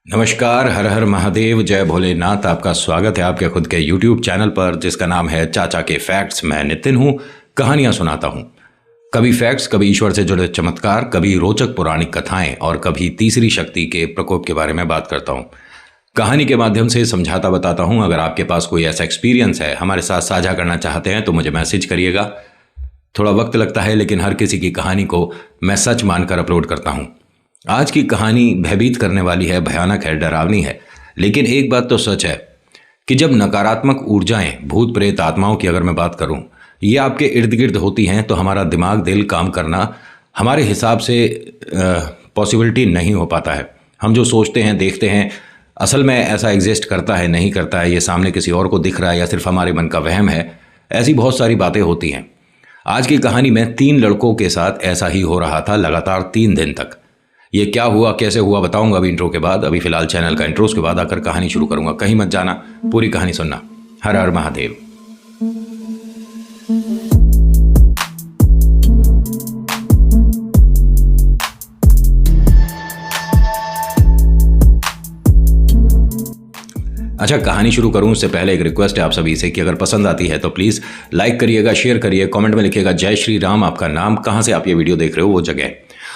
नमस्कार, हर हर महादेव, जय भोलेनाथ। आपका स्वागत है आपके खुद के YouTube चैनल पर जिसका नाम है चाचा के फैक्ट्स। मैं नितिन हूँ, कहानियाँ सुनाता हूँ। कभी फैक्ट्स, कभी ईश्वर से जुड़े चमत्कार, कभी रोचक पौराणिक कथाएं और कभी तीसरी शक्ति के प्रकोप के बारे में बात करता हूँ। कहानी के माध्यम से समझाता बताता हूँ। अगर आपके पास कोई ऐसा एक्सपीरियंस है, हमारे साथ साझा करना चाहते हैं तो मुझे मैसेज करिएगा। थोड़ा वक्त लगता है लेकिन हर किसी की कहानी को मैं सच मानकर अपलोड करता हूँ। आज की कहानी भयभीत करने वाली है, भयानक है, डरावनी है। लेकिन एक बात तो सच है कि जब नकारात्मक ऊर्जाएं, भूत प्रेत आत्माओं की अगर मैं बात करूं, ये आपके इर्द गिर्द होती हैं तो हमारा दिमाग, दिल काम करना हमारे हिसाब से पॉसिबिलिटी नहीं हो पाता है। हम जो सोचते हैं, देखते हैं, असल में ऐसा एग्जिस्ट करता है, नहीं करता है, ये सामने किसी और को दिख रहा है या सिर्फ हमारे मन का वहम है, ऐसी बहुत सारी बातें होती हैं। आज की कहानी में 3 लड़कों के साथ ऐसा ही हो रहा था लगातार 3 दिन तक। ये क्या हुआ, कैसे हुआ, बताऊंगा अभी इंट्रो के बाद। अभी फिलहाल चैनल का इंट्रोस के बाद आकर कहानी शुरू करूंगा। कहीं मत जाना, पूरी कहानी सुनना। हर हर महादेव। अच्छा, कहानी शुरू करूं उससे पहले एक रिक्वेस्ट है आप सभी से कि अगर पसंद आती है तो प्लीज़ लाइक करिएगा, शेयर करिए, कमेंट में लिखिएगा जय श्री राम, आपका नाम, कहाँ से आप ये वीडियो देख रहे हो वो जगह,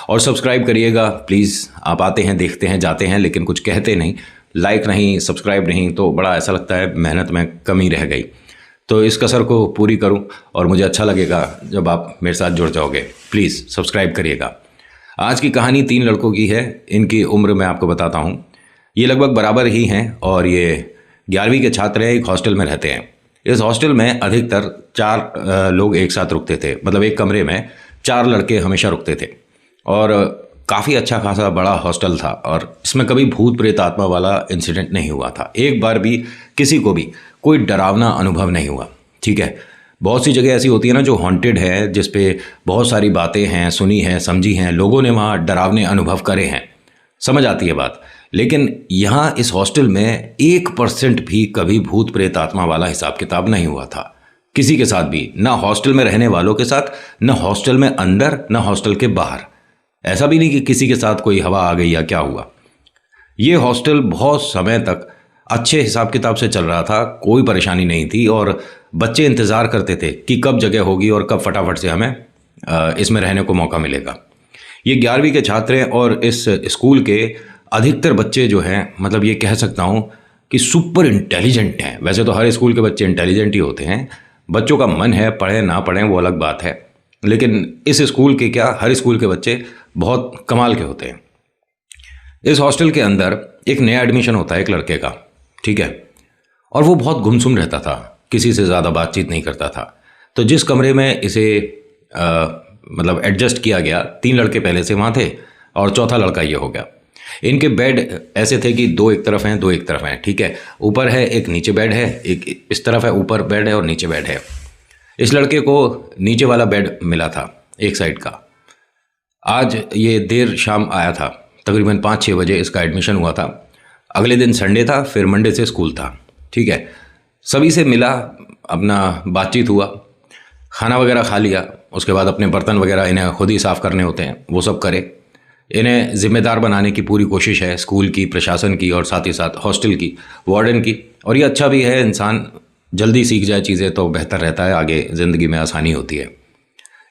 और सब्सक्राइब करिएगा प्लीज़। आप आते हैं, देखते हैं, जाते हैं लेकिन कुछ कहते नहीं, लाइक नहीं, सब्सक्राइब नहीं, तो बड़ा ऐसा लगता है मेहनत में कमी रह गई। तो इस कसर को पूरी करूं और मुझे अच्छा लगेगा जब आप मेरे साथ जुड़ जाओगे। प्लीज़ सब्सक्राइब करिएगा। आज की कहानी 3 लड़कों की है। इनकी उम्र मैं आपको बताता हूँ, ये लगभग बराबर ही हैं और ये 11वीं के छात्र हैं। एक हॉस्टल में रहते हैं। इस हॉस्टल में अधिकतर 4 लोग एक साथ रुकते थे, मतलब एक कमरे में 4 लड़के हमेशा रुकते थे और काफ़ी अच्छा खासा बड़ा हॉस्टल था और इसमें कभी भूत प्रेत आत्मा वाला इंसिडेंट नहीं हुआ था। एक बार भी किसी को भी कोई डरावना अनुभव नहीं हुआ। ठीक है, बहुत सी जगह ऐसी होती है ना जो हॉन्टेड है, जिस पे बहुत सारी बातें हैं, सुनी हैं, समझी हैं, लोगों ने वहाँ डरावने अनुभव करे हैं, समझ आती है बात। लेकिन यहाँ इस हॉस्टल में 1% भी कभी भूत प्रेत आत्मा वाला हिसाब किताब नहीं हुआ था, किसी के साथ भी, ना हॉस्टल में रहने वालों के साथ, ना हॉस्टल में अंदर, ना हॉस्टल के बाहर। ऐसा भी नहीं कि किसी के साथ कोई हवा आ गई या क्या हुआ। ये हॉस्टल बहुत समय तक अच्छे हिसाब किताब से चल रहा था, कोई परेशानी नहीं थी और बच्चे इंतज़ार करते थे कि कब जगह होगी और कब फटाफट से हमें इसमें रहने को मौका मिलेगा। ये 11वीं के छात्र हैं और इस स्कूल के अधिकतर बच्चे जो हैं, मतलब ये कह सकता हूँ कि सुपर इंटेलिजेंट हैं। वैसे तो हर स्कूल के बच्चे इंटेलिजेंट ही होते हैं, बच्चों का मन है, पढ़ें ना पढ़ें वो अलग बात है, लेकिन इस स्कूल के क्या, हर स्कूल के बच्चे बहुत कमाल के होते हैं। इस हॉस्टल के अंदर एक नया एडमिशन होता है एक लड़के का, ठीक है, और वो बहुत गुमसुम रहता था, किसी से ज़्यादा बातचीत नहीं करता था। तो जिस कमरे में इसे मतलब एडजस्ट किया गया, 3 लड़के पहले से वहाँ थे और चौथा लड़का ये हो गया। इनके बेड ऐसे थे कि 2 एक तरफ हैं, 2 एक तरफ हैं, ठीक है, ऊपर है, एक नीचे बेड है, एक इस तरफ है, ऊपर बेड है और नीचे बेड है। इस लड़के को नीचे वाला बेड मिला था एक साइड का। आज ये देर शाम आया था, तकरीबन 5-6 बजे इसका एडमिशन हुआ था। अगले दिन संडे था, फिर मंडे से स्कूल था, ठीक है। सभी से मिला, अपना बातचीत हुआ, खाना वगैरह खा लिया। उसके बाद अपने बर्तन वगैरह इन्हें खुद ही साफ़ करने होते हैं, वो सब करे। इन्हें ज़िम्मेदार बनाने की पूरी कोशिश है स्कूल की, प्रशासन की और साथ ही साथ हॉस्टल की, वार्डन की। और ये अच्छा भी है, इंसान जल्दी सीख जाए चीज़ें तो बेहतर रहता है, आगे ज़िंदगी में आसानी होती है।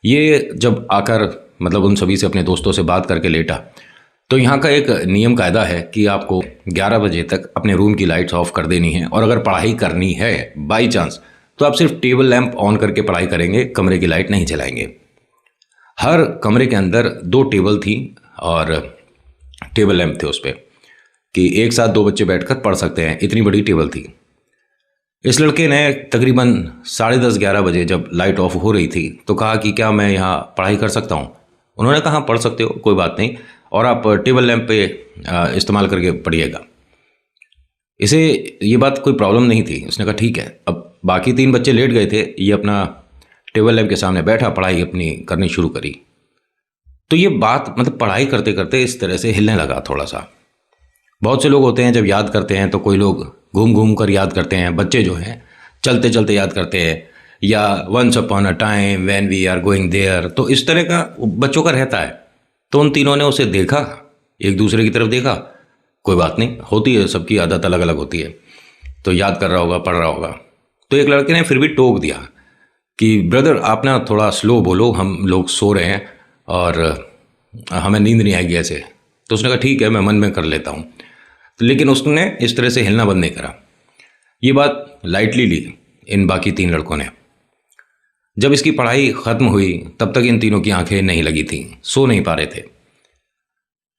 ये जब आकर मतलब उन सभी से अपने दोस्तों से बात करके लेटा, तो यहाँ का एक नियम कायदा है कि आपको 11 बजे तक अपने रूम की लाइट्स ऑफ कर देनी है और अगर पढ़ाई करनी है बाई चांस तो आप सिर्फ टेबल लैंप ऑन करके पढ़ाई करेंगे, कमरे की लाइट नहीं जलाएंगे। हर कमरे के अंदर 2 टेबल थी और टेबल लैंप थे उस पर कि एक साथ 2 बच्चे बैठकर पढ़ सकते हैं, इतनी बड़ी टेबल थी। इस लड़के ने तकरीबन 10:30-11 बजे जब लाइट ऑफ हो रही थी तो कहा कि क्या मैं यहाँ पढ़ाई कर सकता हूँ। उन्होंने कहा पढ़ सकते हो, कोई बात नहीं, और आप टेबल लैंप पे इस्तेमाल करके पढ़िएगा। इसे ये बात कोई प्रॉब्लम नहीं थी, उसने कहा ठीक है। अब बाकी 3 बच्चे लेट गए थे, ये अपना टेबल लैंप के सामने बैठा, पढ़ाई अपनी करनी शुरू करी। तो ये बात मतलब पढ़ाई करते करते इस तरह से हिलने लगा थोड़ा सा। बहुत से लोग होते हैं जब याद करते हैं तो कोई लोग घूम घूम कर याद करते हैं, बच्चे जो हैं चलते चलते याद करते हैं, या once upon a time when we are going there, तो इस तरह का बच्चों का रहता है। तो उन तीनों ने उसे देखा, एक दूसरे की तरफ देखा, कोई बात नहीं, होती है, सबकी आदत अलग अलग होती है। तो याद कर रहा होगा, पढ़ रहा होगा। तो एक लड़के ने फिर भी टोक दिया कि ब्रदर आप ना थोड़ा स्लो बोलो, हम लोग सो रहे हैं और हमें नींद नहीं आएगी ऐसे। तो उसने कहा ठीक है, मैं मन में कर लेता हूँ। लेकिन उसने इस तरह से हिलना बंद नहीं करा। ये बात लाइटली ली इन बाकी 3 लड़कों ने। जब इसकी पढ़ाई ख़त्म हुई तब तक इन तीनों की आंखें नहीं लगी थीं, सो नहीं पा रहे थे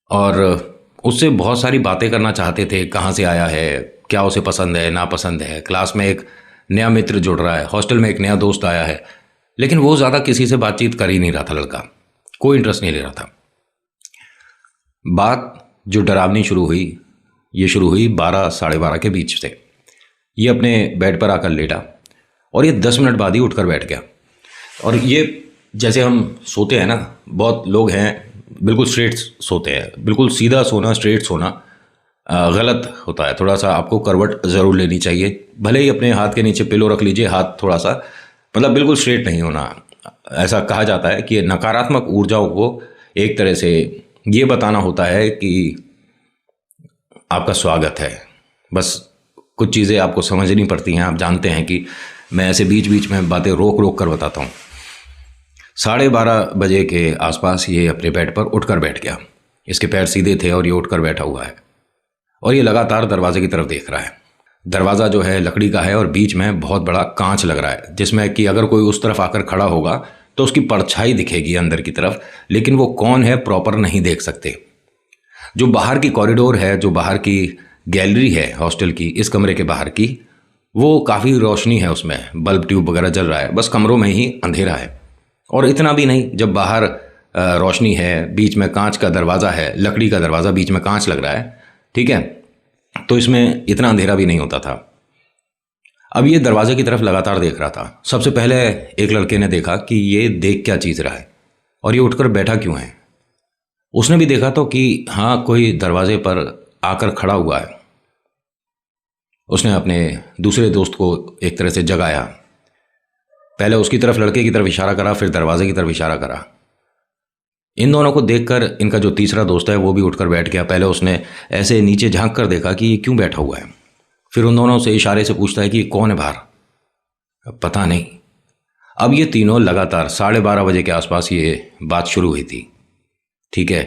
और उससे बहुत सारी बातें करना चाहते थे। कहाँ से आया है, क्या उसे पसंद है, नापसंद है, क्लास में एक नया मित्र जुड़ रहा है, हॉस्टल में एक नया दोस्त आया है। लेकिन वो ज़्यादा किसी से बातचीत कर ही नहीं रहा था, लड़का कोई इंटरेस्ट नहीं ले रहा था। बात जो डरावनी शुरू हुई, ये शुरू हुई 12 साढ़े 12 के बीच से। ये अपने बेड पर आकर लेटा और ये 10 मिनट बाद ही उठकर बैठ गया। और ये जैसे हम सोते हैं ना, बहुत लोग हैं बिल्कुल स्ट्रेट सोते हैं, बिल्कुल सीधा सोना, स्ट्रेट सोना गलत होता है। थोड़ा सा आपको करवट ज़रूर लेनी चाहिए, भले ही अपने हाथ के नीचे पिलो रख लीजिए, हाथ थोड़ा सा मतलब बिल्कुल स्ट्रेट नहीं होना। ऐसा कहा जाता है कि नकारात्मक ऊर्जाओं को एक तरह से ये बताना होता है कि आपका स्वागत है। बस कुछ चीज़ें आपको समझनी पड़ती हैं। आप जानते हैं कि मैं ऐसे बीच बीच में बातें रोक रोक कर बताता हूँ। 12:30 बजे के आसपास ये अपने बेड पर उठकर बैठ गया। इसके पैर सीधे थे और ये उठकर बैठा हुआ है और ये लगातार दरवाजे की तरफ देख रहा है। दरवाज़ा जो है लकड़ी का है और बीच में बहुत बड़ा कांच लग रहा है, जिसमें कि अगर कोई उस तरफ आकर खड़ा होगा तो उसकी परछाई दिखेगी अंदर की तरफ, लेकिन वो कौन है प्रॉपर नहीं देख सकते। जो बाहर की कॉरिडोर है, जो बाहर की गैलरी है हॉस्टल की, इस कमरे के बाहर की, वो काफ़ी रोशनी है, उसमें बल्ब ट्यूब वगैरह जल रहा है, बस कमरों में ही अंधेरा है। और इतना भी नहीं, जब बाहर रोशनी है, बीच में कांच का दरवाज़ा है, लकड़ी का दरवाज़ा, बीच में कांच लग रहा है, ठीक है, तो इसमें इतना अंधेरा भी नहीं होता था। अब ये दरवाजे की तरफ लगातार देख रहा था। सबसे पहले एक लड़के ने देखा कि ये देख क्या चीज़ रहा है और ये उठकर बैठा क्यों है। उसने भी देखा तो कि हाँ, कोई दरवाजे पर आकर खड़ा हुआ है। उसने अपने दूसरे दोस्त को एक तरह से जगाया। पहले उसकी तरफ, लड़के की तरफ इशारा करा, फिर दरवाजे की तरफ इशारा करा। इन दोनों को देखकर इनका जो तीसरा दोस्त है वो भी उठकर बैठ गया। पहले उसने ऐसे नीचे झांक कर देखा कि ये क्यों बैठा हुआ है, फिर उन दोनों से इशारे से पूछता है कि कौन है बाहर। पता नहीं। अब ये तीनों लगातार 12:30 बजे के आसपास ये बात शुरू हुई थी, ठीक है,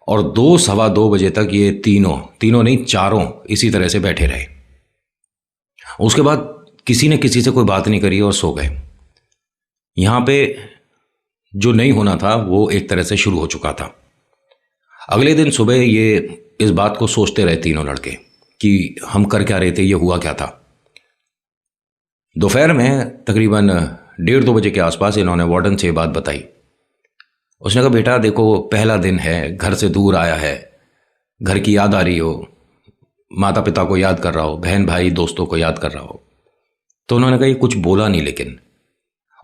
और 2 सवा 2 बजे तक ये तीनों नहीं, चारों इसी तरह से बैठे रहे। उसके बाद किसी ने किसी से कोई बात नहीं करी और सो गए। यहाँ पे जो नहीं होना था वो एक तरह से शुरू हो चुका था। अगले दिन सुबह ये इस बात को सोचते रहे तीनों लड़के कि हम कर क्या रहे थे, ये हुआ क्या था। दोपहर में तकरीबन 1:30-2 बजे के आसपास इन्होंने वार्डन से ये बात बताई। उसने कहा बेटा देखो, पहला दिन है, घर से दूर आया है, घर की याद आ रही हो, माता पिता को याद कर रहा हो, बहन भाई दोस्तों को याद कर रहा हो। तो उन्होंने कहा ये कुछ बोला नहीं, लेकिन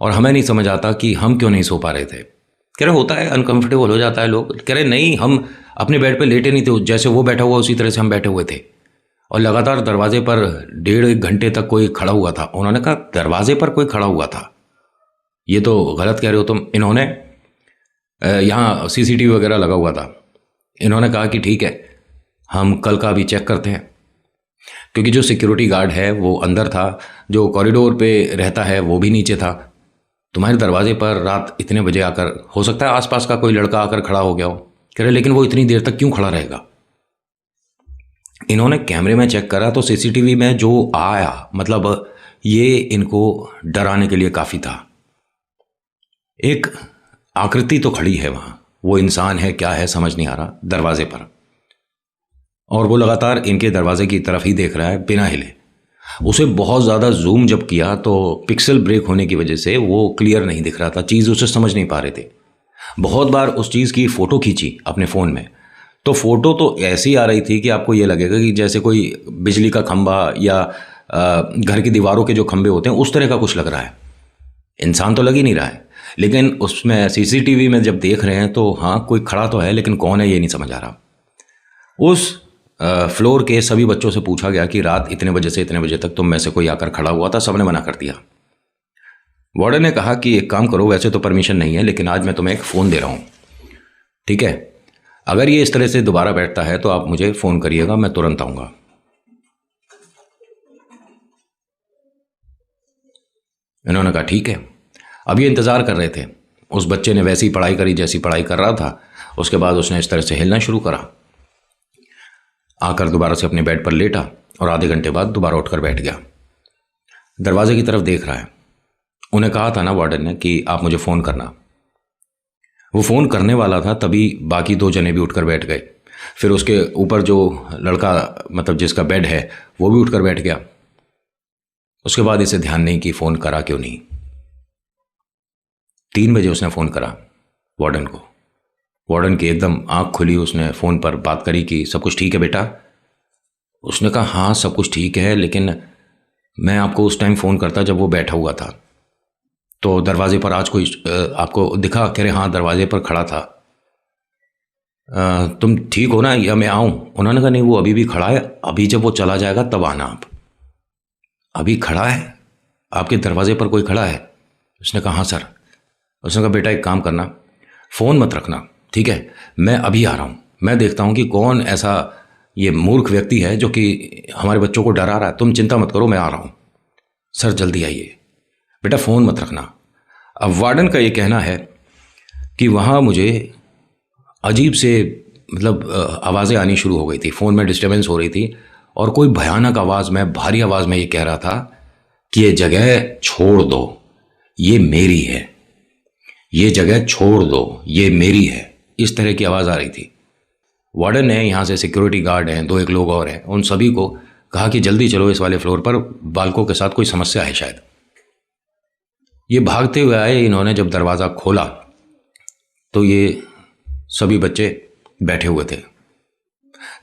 और हमें नहीं समझ आता कि हम क्यों नहीं सो पा रहे थे। कह रहे होता है, अनकंफर्टेबल हो जाता है लोग। कह रहे नहीं, हम अपने बेड पे लेटे नहीं थे, जैसे वो बैठा हुआ उसी तरह से हम बैठे हुए थे और लगातार दरवाजे पर 1.5 घंटे तक कोई खड़ा हुआ था। उन्होंने कहा दरवाजे पर कोई खड़ा हुआ था, ये तो गलत कह रहे हो तुम। इन्होंने यहाँ CCTV वगैरह लगा हुआ था। इन्होंने कहा कि ठीक है, हम कल का भी चेक करते हैं, क्योंकि जो सिक्योरिटी गार्ड है वो अंदर था, जो कॉरिडोर पे रहता है वो भी नीचे था। तुम्हारे दरवाजे पर रात इतने बजे आकर, हो सकता है आसपास का कोई लड़का आकर खड़ा हो गया हो। कह रहे लेकिन वो इतनी देर तक क्यों खड़ा रहेगा। इन्होंने कैमरे में चेक करा तो CCTV में जो आया, मतलब ये इनको डराने के लिए काफ़ी था। एक आकृति तो खड़ी है वहाँ, वो इंसान है क्या है समझ नहीं आ रहा दरवाजे पर, और वो लगातार इनके दरवाजे की तरफ ही देख रहा है बिना हिले। उसे बहुत ज़्यादा जूम जब किया तो पिक्सल ब्रेक होने की वजह से वो क्लियर नहीं दिख रहा था, चीज़ उसे समझ नहीं पा रहे थे। बहुत बार उस चीज़ की फ़ोटो खींची अपने फ़ोन में, तो फ़ोटो तो ऐसी आ रही थी कि आपको ये लगेगा कि जैसे कोई बिजली का खंभा या घर की दीवारों के जो खंभे होते हैं उस तरह का कुछ लग रहा है। इंसान तो लग ही नहीं रहा है, लेकिन उसमें CCTV में जब देख रहे हैं तो हाँ कोई खड़ा तो है, लेकिन कौन है ये नहीं समझ आ रहा। उस फ्लोर के सभी बच्चों से पूछा गया कि रात इतने बजे से इतने बजे तक तुम में से कोई आकर खड़ा हुआ था, सबने मना कर दिया। वार्डन ने कहा कि एक काम करो, वैसे तो परमिशन नहीं है, लेकिन आज मैं तुम्हें एक फ़ोन दे रहा हूँ, ठीक है, अगर ये इस तरह से दोबारा बैठता है तो आप मुझे फ़ोन करिएगा, मैं तुरंत आऊँगा। इन्होंने कहा ठीक है। अब ये इंतज़ार कर रहे थे। उस बच्चे ने वैसी पढ़ाई करी जैसी पढ़ाई कर रहा था। उसके बाद उसने इस तरह से हिलना शुरू करा, आकर दोबारा से अपने बेड पर लेटा और आधे घंटे बाद दोबारा उठकर बैठ गया। दरवाजे की तरफ देख रहा है। उन्हें कहा था ना वार्डन ने कि आप मुझे फ़ोन करना। वो फ़ोन करने वाला था तभी बाकी 2 जने भी उठकर बैठ गए। फिर उसके ऊपर जो लड़का मतलब जिसका बेड है वो भी उठकर बैठ गया। उसके बाद इसे ध्यान नहीं कि फ़ोन करा क्यों नहीं। 3 बजे उसने फ़ोन करा वार्डन को। वार्डन की एकदम आंख खुली। उसने फ़ोन पर बात करी कि सब कुछ ठीक है बेटा। उसने कहा हाँ सब कुछ ठीक है, लेकिन मैं आपको उस टाइम फ़ोन करता जब वो बैठा हुआ था, तो दरवाजे पर आज कोई आपको दिखा? कह रहे हाँ दरवाजे पर खड़ा था। तुम ठीक हो ना या मैं आऊँ? उन्होंने कहा नहीं वो अभी भी खड़ा है, अभी जब वो चला जाएगा तब आना आप। अभी खड़ा है? आपके दरवाजे पर कोई खड़ा है? उसने कहा हाँ सर। उसने कहा बेटा एक काम करना, फ़ोन मत रखना, ठीक है? मैं अभी आ रहा हूँ, मैं देखता हूँ कि कौन ऐसा ये मूर्ख व्यक्ति है जो कि हमारे बच्चों को डरा रहा है। तुम चिंता मत करो, मैं आ रहा हूँ। सर जल्दी आइए, बेटा फ़ोन मत रखना। अब वार्डन का ये कहना है कि वहाँ मुझे अजीब से मतलब आवाज़ें आनी शुरू हो गई थी, फ़ोन में डिस्टर्बेंस हो रही थी और कोई भयानक आवाज़ में, भारी आवाज़ में ये कह रहा था कि ये जगह छोड़ दो, ये मेरी है, ये जगह छोड़ दो, ये मेरी है। इस तरह की आवाज़ आ रही थी। वार्डन ने यहाँ से सिक्योरिटी गार्ड हैं, 2 एक लोग और हैं, उन सभी को कहा कि जल्दी चलो इस वाले फ्लोर पर, बालकों के साथ कोई समस्या है शायद। ये भागते हुए आए। इन्होंने जब दरवाज़ा खोला तो ये सभी बच्चे बैठे हुए थे,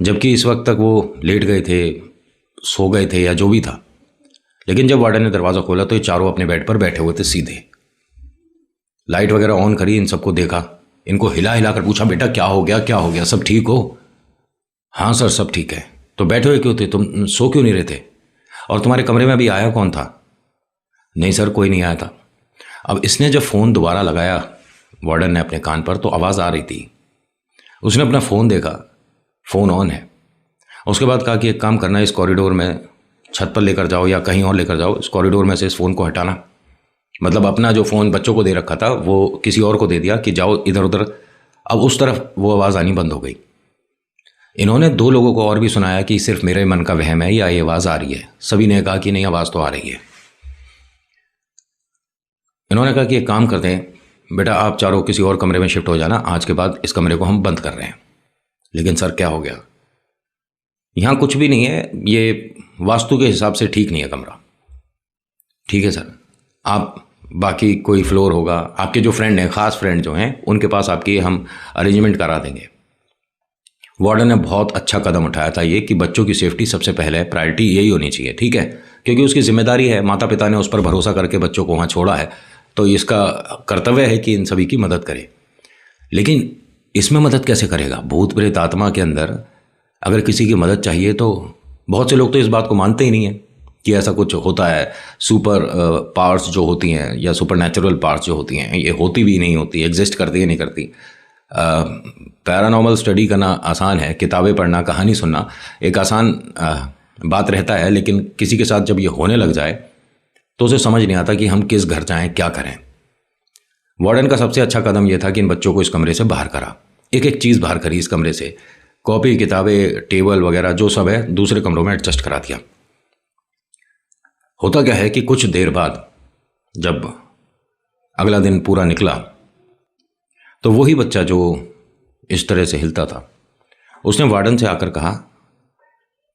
जबकि इस वक्त तक वो लेट गए थे, सो गए थे या जो भी था। लेकिन जब वार्डन ने दरवाज़ा खोला तो ये चारों अपने बेड पर बैठे हुए थे सीधे। लाइट वगैरह ऑन करी, इन सबको देखा, इनको हिला हिला कर पूछा बेटा क्या हो गया, क्या हो गया, सब ठीक हो? हाँ सर सब ठीक है। तो बैठे हुए क्यों थे, तुम सो क्यों नहीं रहे थे? और तुम्हारे कमरे में अभी आया कौन था? नहीं सर कोई नहीं आया था। अब इसने जब फ़ोन दोबारा लगाया वार्डन ने अपने कान पर, तो आवाज़ आ रही थी। उसने अपना फ़ोन देखा, फ़ोन ऑन है। उसके बाद कहा कि एक काम करना, इस कॉरिडोर में छत पर लेकर जाओ या कहीं और लेकर जाओ, इस कॉरिडोर में से इस फ़ोन को हटाना। मतलब अपना जो फ़ोन बच्चों को दे रखा था वो किसी और को दे दिया कि जाओ इधर उधर। अब उस तरफ वो आवाज़ आनी बंद हो गई। इन्होंने 2 लोगों को और भी सुनाया कि सिर्फ मेरे मन का वहम है या ये आवाज़ आ रही है। सभी ने कहा कि नहीं आवाज़ तो आ रही है। इन्होंने कहा कि एक काम करते हैं बेटा, आप चारों किसी और कमरे में शिफ्ट हो जाना, आज के बाद इस कमरे को हम बंद कर रहे हैं। लेकिन सर क्या हो गया? यहाँ कुछ भी नहीं है, ये वास्तु के हिसाब से ठीक नहीं है कमरा। ठीक है सर, आप बाकी कोई फ्लोर होगा, आपके जो फ्रेंड हैं, ख़ास फ्रेंड जो हैं, उनके पास आपकी हम अरेंजमेंट करा देंगे। वार्डन ने बहुत अच्छा कदम उठाया था ये कि बच्चों की सेफ्टी सबसे पहले प्रायोरिटी यही होनी चाहिए, ठीक है? क्योंकि उसकी जिम्मेदारी है, माता पिता ने उस पर भरोसा करके बच्चों को वहाँ छोड़ा है, तो इसका कर्तव्य है कि इन सभी की मदद करे। लेकिन इसमें मदद कैसे करेगा? भूत प्रेत आत्मा के अंदर अगर किसी की मदद चाहिए तो बहुत से लोग तो इस बात को मानते ही नहीं है कि ऐसा कुछ होता है। सुपर पावर्स जो होती हैं या सुपर नेचुरल पावर्स जो होती हैं, ये होती भी नहीं होती, एग्जिस्ट करती है नहीं करती। पैरानॉर्मल स्टडी करना आसान है, किताबें पढ़ना, कहानी सुनना एक आसान बात रहता है, लेकिन किसी के साथ जब ये होने लग जाए तो उसे समझ नहीं आता कि हम किस घर जाएं, क्या करें। वार्डन का सबसे अच्छा कदम यह था कि इन बच्चों को इस कमरे से बाहर करा, एक एक चीज़ बाहर करी इस कमरे से, कॉपी किताबें टेबल वगैरह जो सब है दूसरे कमरों में एडजस्ट करा दिया। होता क्या है कि कुछ देर बाद जब अगला दिन पूरा निकला तो वही बच्चा जो इस तरह से हिलता था उसने वार्डन से आकर कहा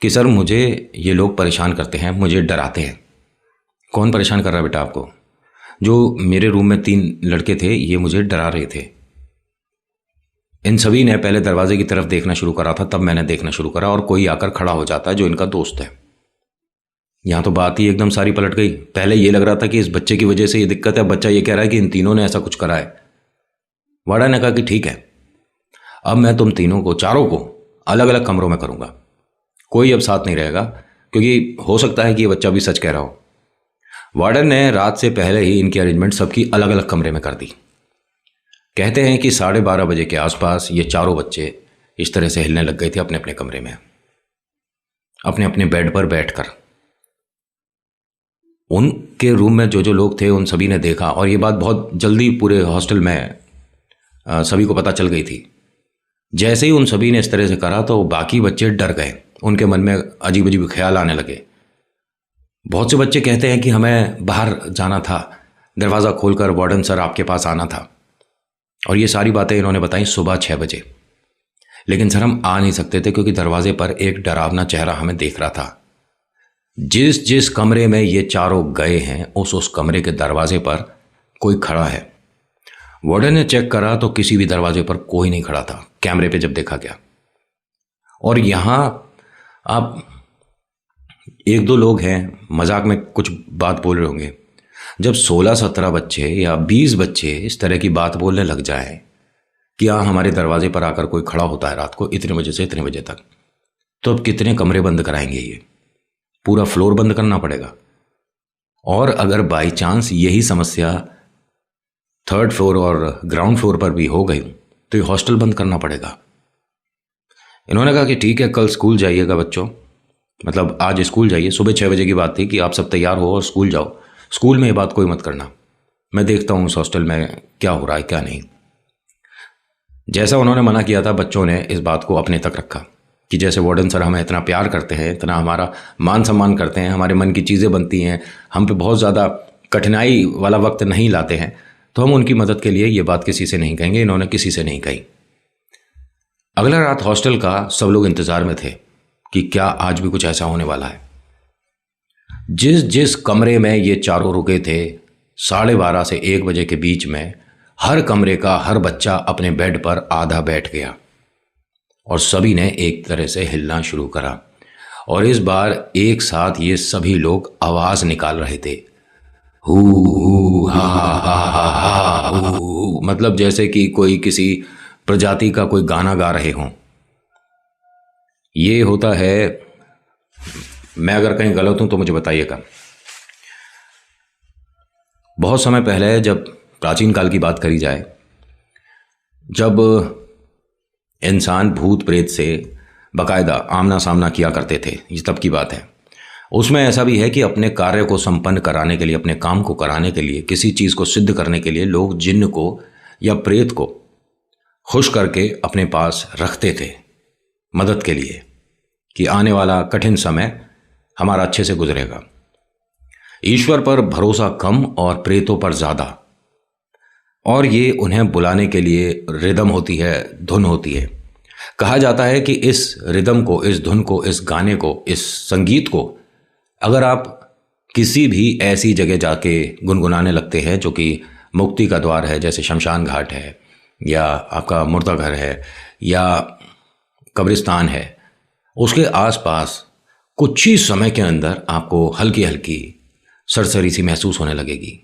कि सर मुझे ये लोग परेशान करते हैं, मुझे डराते हैं। कौन परेशान कर रहा है बेटा आपको? जो मेरे रूम में 3 लड़के थे ये मुझे डरा रहे थे। इन सभी ने पहले दरवाजे की तरफ देखना शुरू करा था, तब मैंने देखना शुरू करा और कोई आकर खड़ा हो जाता है जो इनका दोस्त है। यहाँ तो बात ही एकदम सारी पलट गई। पहले ये लग रहा था कि इस बच्चे की वजह से ये दिक्कत है, बच्चा ये कह रहा है कि इन तीनों ने ऐसा कुछ करा है। वार्डन ने कहा कि ठीक है, अब मैं तुम तीनों को, चारों को अलग अलग कमरों में करूँगा, कोई अब साथ नहीं रहेगा, क्योंकि हो सकता है कि ये बच्चा भी सच कह रहा हो। वार्डन ने रात से पहले ही इनकी अरेंजमेंट सबकी अलग अलग कमरे में कर दी। कहते हैं कि 12:30 बजे के आसपास ये चारों बच्चे इस तरह से हिलने लग गए थे अपने अपने कमरे में, अपने अपने बेड पर बैठकर। उनके रूम में जो जो लोग थे उन सभी ने देखा, और ये बात बहुत जल्दी पूरे हॉस्टल में सभी को पता चल गई थी। जैसे ही उन सभी ने इस तरह से करा तो बाकी बच्चे डर गए, उनके मन में अजीब अजीब ख्याल आने लगे। बहुत से बच्चे कहते हैं कि हमें बाहर जाना था, दरवाज़ा खोलकर वार्डन सर आपके पास आना था, और ये सारी बातें इन्होंने बताई सुबह 6 बजे। लेकिन सर हम आ नहीं सकते थे क्योंकि दरवाजे पर एक डरावना चेहरा हमें देख रहा था। जिस जिस कमरे में ये चारों गए हैं उस कमरे के दरवाजे पर कोई खड़ा है। वार्डन ने चेक करा तो किसी भी दरवाजे पर कोई नहीं खड़ा था, कैमरे पे जब देखा गया। और यहाँ आप एक दो लोग हैं मजाक में कुछ बात बोल रहे होंगे, जब 16-17 बच्चे या 20 बच्चे इस तरह की बात बोलने लग जाए कि हाँ हमारे दरवाजे पर आकर कोई खड़ा होता है रात को इतने बजे से इतने बजे तक, तो अब कितने कमरे बंद कराएंगे? ये पूरा फ्लोर बंद करना पड़ेगा। और अगर बाई चांस यही समस्या 3rd फ्लोर और ग्राउंड फ्लोर पर भी हो गई तो ये हॉस्टल बंद करना पड़ेगा। इन्होंने कहा कि ठीक है कल स्कूल जाइएगा बच्चों, मतलब आज स्कूल जाइए। सुबह 6 बजे की बात थी कि आप सब तैयार हो और स्कूल जाओ। स्कूल में ये बात कोई मत करना, मैं देखता हूँ उस हॉस्टल में क्या हो रहा है क्या नहीं। जैसा उन्होंने मना किया था, बच्चों ने इस बात को अपने तक रखा कि जैसे वार्डन सर हमें इतना प्यार करते हैं, इतना हमारा मान सम्मान करते हैं, हमारे मन की चीज़ें बनती हैं, हम पे बहुत ज़्यादा कठिनाई वाला वक्त नहीं लाते हैं, तो हम उनकी मदद के लिए ये बात किसी से नहीं कहेंगे। इन्होंने किसी से नहीं कही। अगला रात हॉस्टल का सब लोग इंतज़ार में थे कि क्या आज भी कुछ ऐसा होने वाला है। जिस जिस कमरे में ये चारों रुके थे 12:30 से 1 बजे के बीच में हर कमरे का हर बच्चा अपने बेड पर आधा बैठ गया और सभी ने एक तरह से हिलना शुरू करा। और इस बार एक साथ ये सभी लोग आवाज निकाल रहे थे, हू हा हा हा हा हू, मतलब जैसे कि कोई किसी प्रजाति का कोई गाना गा रहे हों। ये होता है, मैं अगर कहीं गलत हूं तो मुझे बताइएगा। बहुत समय पहले जब प्राचीन काल की बात करी जाए, जब इंसान भूत प्रेत से बाकायदा आमना सामना किया करते थे, ये तब की बात है। उसमें ऐसा भी है कि अपने कार्य को संपन्न कराने के लिए, अपने काम को कराने के लिए, किसी चीज़ को सिद्ध करने के लिए लोग जिन्न को या प्रेत को खुश करके अपने पास रखते थे मदद के लिए, कि आने वाला कठिन समय हमारा अच्छे से गुजरेगा। ईश्वर पर भरोसा कम और प्रेतों पर ज़्यादा, और ये उन्हें बुलाने के लिए रिदम होती है, धुन होती है। कहा जाता है कि इस रिदम को, इस धुन को, इस गाने को, इस संगीत को अगर आप किसी भी ऐसी जगह जाके गुनगुनाने लगते हैं जो कि मुक्ति का द्वार है, जैसे शमशान घाट है या आपका मुर्दा घर है या कब्रिस्तान है, उसके आसपास कुछ ही समय के अंदर आपको हल्की हल्की सरसरी सी महसूस होने लगेगी।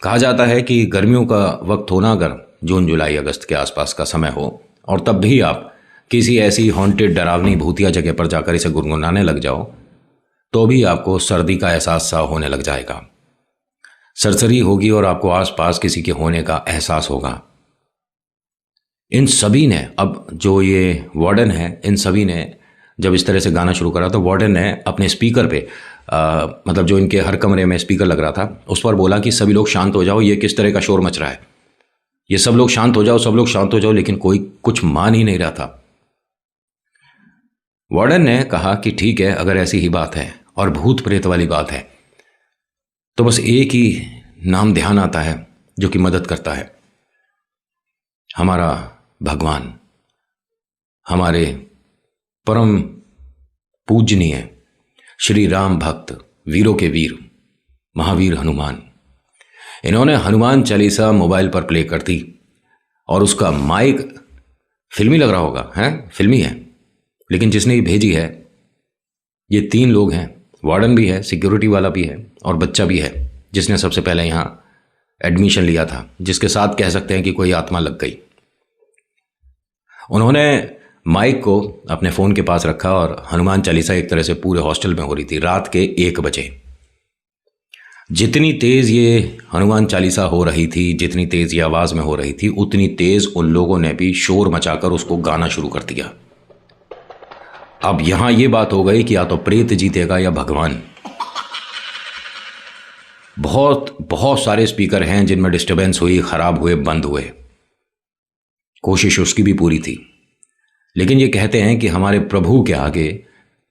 कहा जाता है कि गर्मियों का वक्त होना, अगर जून जुलाई अगस्त के आसपास का समय हो, और तब भी आप किसी ऐसी हॉन्टेड डरावनी भूतिया जगह पर जाकर इसे गुनगुनाने लग जाओ, तो भी आपको सर्दी का एहसास सा होने लग जाएगा। सरसरी होगी और आपको आसपास किसी के होने का एहसास होगा। इन सभी ने, अब जो ये वार्डन है, इन सभी ने जब इस तरह से गाना शुरू करा तो वार्डन ने अपने स्पीकर पे मतलब जो इनके हर कमरे में स्पीकर लग रहा था उस पर बोला कि सभी लोग शांत हो जाओ, ये किस तरह का शोर मच रहा है, ये सब लोग शांत हो जाओ, सब लोग शांत हो जाओ। लेकिन कोई कुछ मान ही नहीं रहा था। वार्डन ने कहा कि ठीक है, अगर ऐसी ही बात है और भूत प्रेत वाली बात है तो बस एक ही नाम ध्यान आता है जो कि मदद करता है, हमारा भगवान, हमारे परम पूजनीय श्री राम भक्त, वीरों के वीर, महावीर हनुमान। इन्होंने हनुमान चालीसा मोबाइल पर प्ले कर दी और उसका माइक फिल्मी लग रहा होगा, हैं, फिल्मी है, लेकिन जिसने ये भेजी है ये 3 लोग हैं, वार्डन भी है, सिक्योरिटी वाला भी है और बच्चा भी है जिसने सबसे पहले यहाँ एडमिशन लिया था, जिसके साथ कह सकते हैं कि कोई आत्मा लग गई। उन्होंने माइक को अपने फ़ोन के पास रखा और हनुमान चालीसा एक तरह से पूरे हॉस्टल में हो रही थी रात के 1 बजे। जितनी तेज़ ये हनुमान चालीसा हो रही थी, जितनी तेज़ ये आवाज़ में हो रही थी, उतनी तेज़ उन लोगों ने भी शोर मचाकर उसको गाना शुरू कर दिया। अब यहाँ ये बात हो गई कि या तो प्रेत जीतेगा या भगवान। बहुत बहुत सारे स्पीकर हैं जिनमें डिस्टरबेंस हुई, ख़राब हुए, बंद हुए। कोशिश उसकी भी पूरी थी, लेकिन ये कहते हैं कि हमारे प्रभु के आगे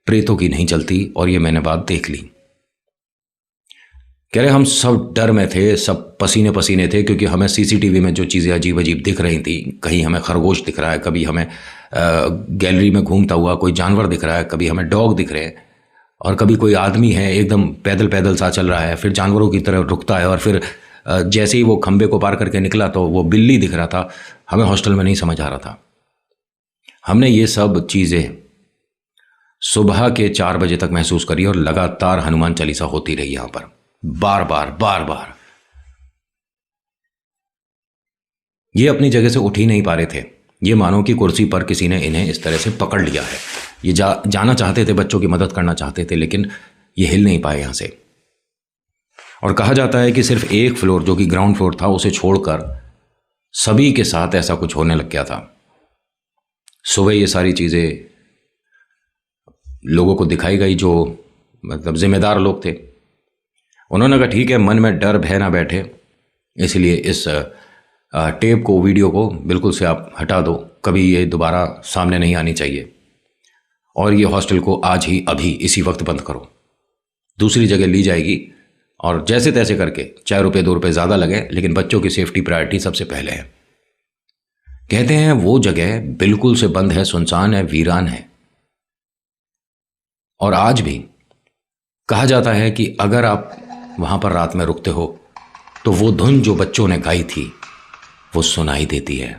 प्रेतों की नहीं चलती, और ये मैंने बात देख ली। कह रहे हम सब डर में थे, सब पसीने पसीने थे, क्योंकि हमें सीसीटीवी में जो चीज़ें अजीब अजीब दिख रही थी, कहीं हमें खरगोश दिख रहा है, कभी हमें गैलरी में घूमता हुआ कोई जानवर दिख रहा है, कभी हमें डॉग दिख रहे हैं, और कभी कोई आदमी है एकदम पैदल पैदल सा चल रहा है, फिर जानवरों की तरह रुकता है, और फिर जैसे ही वो खंबे को पार करके निकला तो वो बिल्ली दिख रहा था। हमें हॉस्टल में नहीं समझ आ रहा था। हमने ये सब चीज़ें सुबह के 4 बजे तक महसूस करी, और लगातार हनुमान चालीसा होती रही यहाँ पर, बार बार। ये अपनी जगह से उठ ही नहीं पा रहे थे। ये मानो कि कुर्सी पर किसी ने इन्हें इस तरह से पकड़ लिया है। ये जाना चाहते थे, बच्चों की मदद करना चाहते थे, लेकिन ये हिल नहीं पाए यहाँ से। और कहा जाता है कि सिर्फ एक फ्लोर, जो कि ग्राउंड फ्लोर था, उसे छोड़कर सभी के साथ ऐसा कुछ होने लग गया था। सुबह ये सारी चीज़ें लोगों को दिखाई गई, जो मतलब जिम्मेदार लोग थे। उन्होंने कहा ठीक है, मन में डर भय ना बैठे, इसलिए इस टेप को, वीडियो को बिल्कुल से आप हटा दो, कभी ये दोबारा सामने नहीं आनी चाहिए, और ये हॉस्टल को आज ही अभी इसी वक्त बंद करो। दूसरी जगह ली जाएगी, और जैसे तैसे करके, ₹4 ₹2 ज़्यादा लगे, लेकिन बच्चों की सेफ्टी प्रायोरिटी सबसे पहले है। कहते हैं वो जगह बिल्कुल से बंद है, सुनसान है, वीरान है। और आज भी कहा जाता है कि अगर आप वहाँ पर रात में रुकते हो तो वो धुन जो बच्चों ने गाई थी वो सुनाई देती है।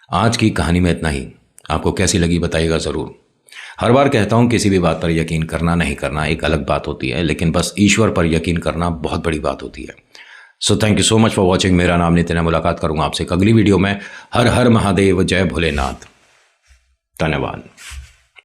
आज की कहानी में इतना ही। आपको कैसी लगी बताइएगा ज़रूर। हर बार कहता हूँ किसी भी बात पर यकीन करना नहीं करना एक अलग बात होती है, लेकिन बस ईश्वर पर यकीन करना बहुत बड़ी बात होती है। So thank you so much for watching. मेरा नाम नितिन है। मुलाकात करूँगा आपसे अगली वीडियो में। हर हर महादेव, जय भोलेनाथ। धन्यवाद।